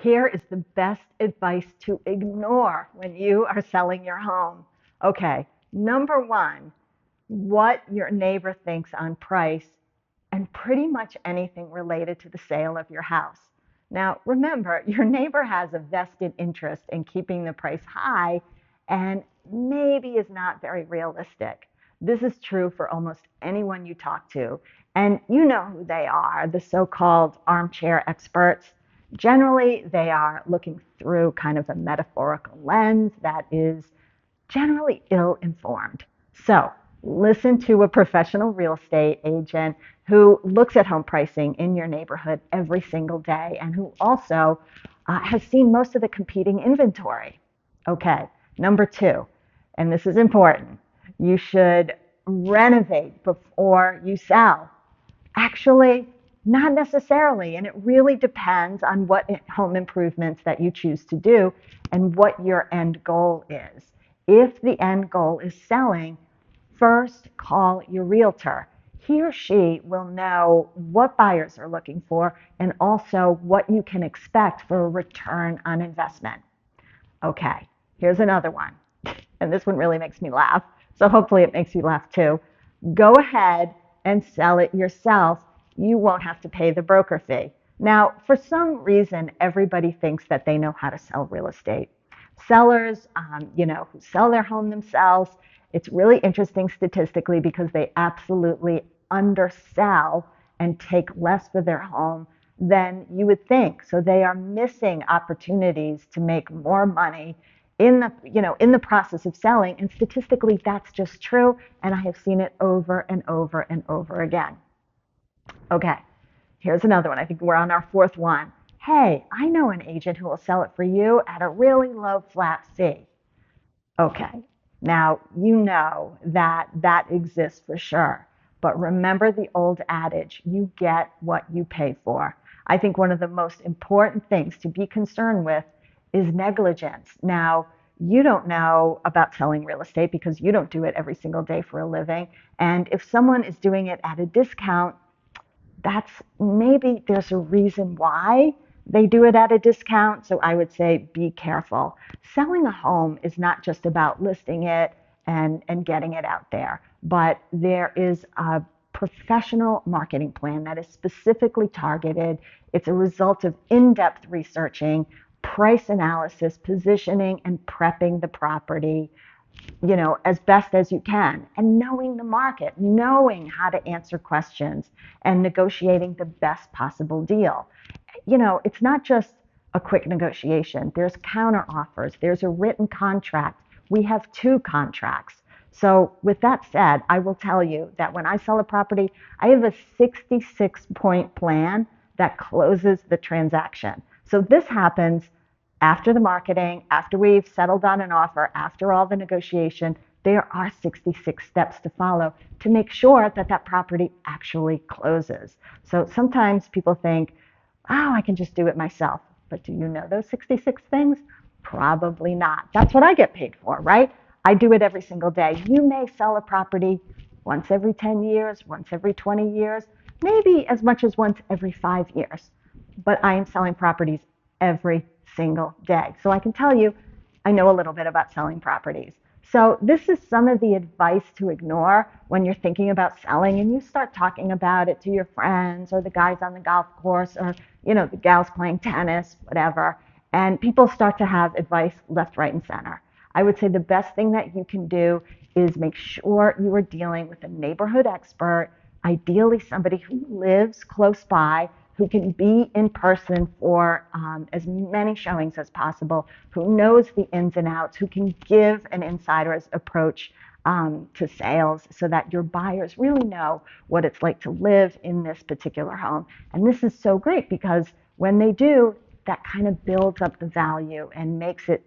Here is the best advice to ignore when you are selling your home. Okay, number one, what your neighbor thinks on price and pretty much anything related to the sale of your house. Now, remember, your neighbor has a vested interest in keeping the price high and maybe is not very realistic. This is true for almost anyone you talk to, and you know who they are, the so-called armchair experts. Generally, they are looking through kind of a metaphorical lens that is generally ill-informed. So listen to a professional real estate agent who looks at home pricing in your neighborhood every single day and who also has seen most of the competing inventory. Okay, number two, and this is important, you should renovate before you sell. Actually, not necessarily, and it really depends on what home improvements that you choose to do and what your end goal is. If the end goal is selling, first call your realtor. He or she will know what buyers are looking for and also what you can expect for a return on investment. Okay, here's another one. And this one really makes me laugh. So hopefully it makes you laugh too. Go ahead and sell it yourself. You won't have to pay the broker fee. Now, for some reason, everybody thinks that they know how to sell real estate. Sellers, who sell their home themselves, it's really interesting statistically because they absolutely undersell and take less for their home than you would think. So they are missing opportunities to make more money in the process of selling. And statistically, that's just true. And I have seen it over and over and over again. Okay, here's another one. I think we're on our fourth one. Hey, I know an agent who will sell it for you at a really low flat fee. Okay, now you know that that exists for sure. But remember the old adage, you get what you pay for. I think one of the most important things to be concerned with is negligence. Now, you don't know about selling real estate because you don't do it every single day for a living. And if someone is doing it at a discount, that's maybe there's a reason why they do it at a discount. So I would say be careful. Selling a home is not just about listing it and getting it out there, but there is a professional marketing plan that is specifically targeted. It's a result of in-depth researching, price analysis, positioning, and prepping the property as best as you can, and knowing the market, knowing how to answer questions, and negotiating the best possible deal. It's not just a quick negotiation. There's counter offers. There's a written contract. We have two contracts. So with that said, I will tell you that when I sell a property, I have a 66-point plan that closes the transaction. So this happens after the marketing, after we've settled on an offer, after all the negotiation. There are 66 steps to follow to make sure that that property actually closes. So sometimes people think, oh, I can just do it myself. But do you know those 66 things? Probably not. That's what I get paid for, right? I do it every single day. You may sell a property once every 10 years, once every 20 years, maybe as much as once every 5 years. But I am selling properties every single day. So I can tell you, I know a little bit about selling properties. So this is some of the advice to ignore when you're thinking about selling and you start talking about it to your friends or the guys on the golf course or, the gals playing tennis, whatever. And people start to have advice left, right, and center. I would say the best thing that you can do is make sure you are dealing with a neighborhood expert, ideally somebody who lives close by, who can be in person for as many showings as possible, who knows the ins and outs, who can give an insider's approach to sales so that your buyers really know what it's like to live in this particular home. And this is so great because when they do, that kind of builds up the value and makes it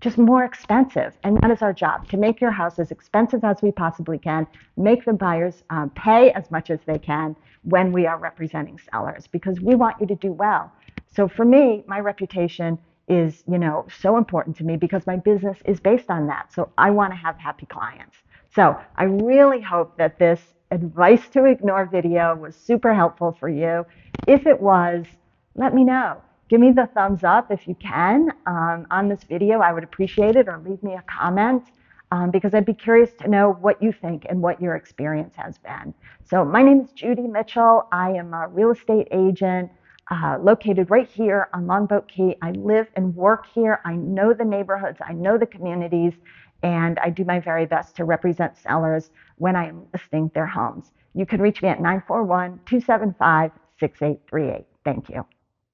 just more expensive. And that is our job, to make your house as expensive as we possibly can, make the buyers pay as much as they can when we are representing sellers, because we want you to do well. So for me, my reputation is, so important to me because my business is based on that. So I want to have happy clients. So I really hope that this advice to ignore video was super helpful for you. If it was, let me know. give me the thumbs up if you can on this video. I would appreciate it, or leave me a comment because I'd be curious to know what you think and what your experience has been. So my name is Judy Mitchell. I am a real estate agent located right here on Longboat Key. I live and work here. I know the neighborhoods, I know the communities, and I do my very best to represent sellers when I am listing their homes. You can reach me at 941-275-6838. Thank you.